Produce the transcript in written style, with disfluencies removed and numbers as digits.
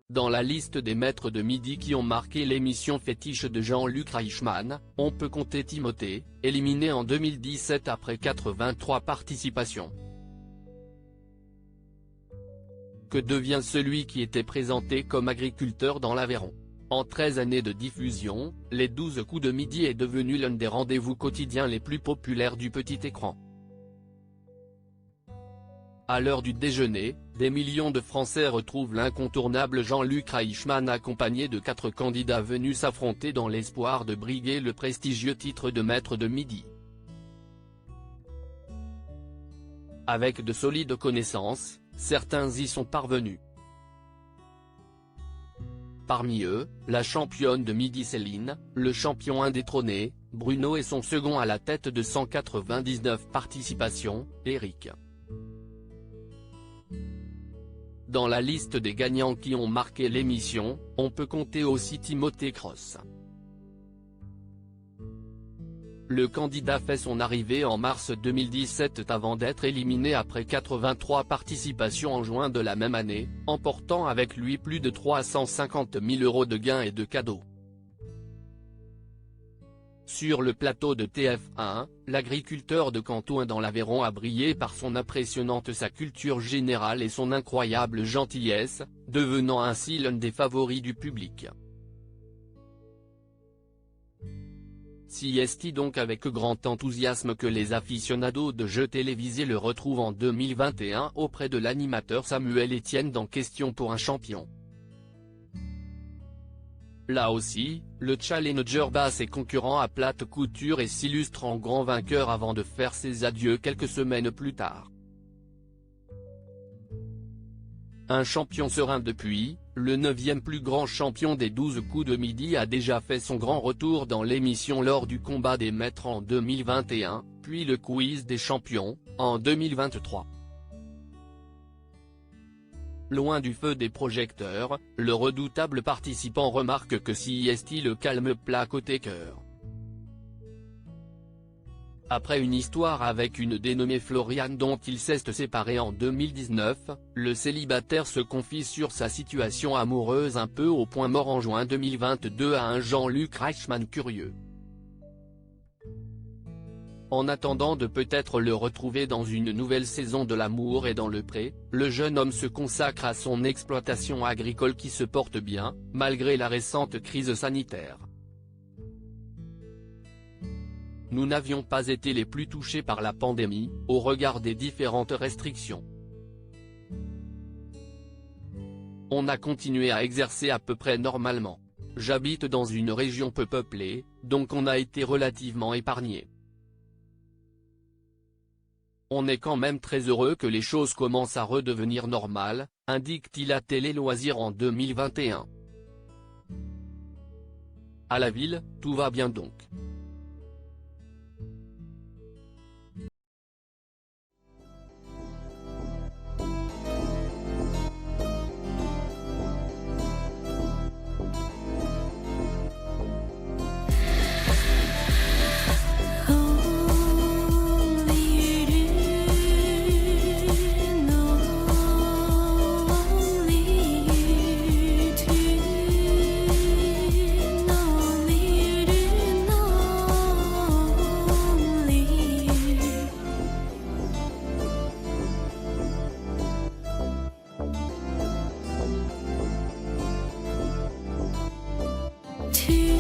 Dans la liste des maîtres de midi qui ont marqué l'émission fétiche de Jean-Luc Reichmann, on peut compter Timothée, éliminé en 2017 après 83 participations. Que devient celui qui était présenté comme agriculteur dans l'Aveyron? En 13 années de diffusion, les 12 coups de midi est devenu l'un des rendez-vous quotidiens les plus populaires du petit écran. À l'heure du déjeuner, des millions de Français retrouvent l'incontournable Jean-Luc Reichmann accompagné de 4 candidats venus s'affronter dans l'espoir de briguer le prestigieux titre de maître de midi. Avec de solides connaissances, certains y sont parvenus. Parmi eux, la championne de midi Céline, le champion indétrôné, Bruno et son second à la tête de 199 participations, Eric. Dans la liste des gagnants qui ont marqué l'émission, on peut compter aussi Timothée Cross. Le candidat fait son arrivée en mars 2017 avant d'être éliminé après 83 participations en juin de la même année, emportant avec lui plus de 350 000 € de gains et de cadeaux. Sur le plateau de TF1, l'agriculteur de Cantouin dans l'Aveyron a brillé par son impressionnante sa culture générale et son incroyable gentillesse, devenant ainsi l'un des favoris du public. C'est donc avec grand enthousiasme que les aficionados de jeux télévisés le retrouvent en 2021 auprès de l'animateur Samuel Etienne dans Question pour un champion. Là aussi, le challenger bat ses concurrents à plate couture et s'illustre en grand vainqueur avant de faire ses adieux quelques semaines plus tard. Un champion serein depuis, le 9e plus grand champion des 12 coups de midi a déjà fait son grand retour dans l'émission lors du combat des maîtres en 2021, puis le quiz des champions, en 2023. Loin du feu des projecteurs, le redoutable participant remarque que CIST le calme plat côté cœur. Après une histoire avec une dénommée Floriane dont il s'est séparé en 2019, le célibataire se confie sur sa situation amoureuse un peu au point mort en juin 2022 à un Jean-Luc Reichmann curieux. En attendant de peut-être le retrouver dans une nouvelle saison de L'amour est dans le pré, le jeune homme se consacre à son exploitation agricole qui se porte bien, malgré la récente crise sanitaire. Nous n'avions pas été les plus touchés par la pandémie, au regard des différentes restrictions. On a continué à exercer à peu près normalement. J'habite dans une région peu peuplée, donc on a été relativement épargnés. On est quand même très heureux que les choses commencent à redevenir normales, indique-t-il à Télé Loisirs en 2021. À la ville, tout va bien donc. To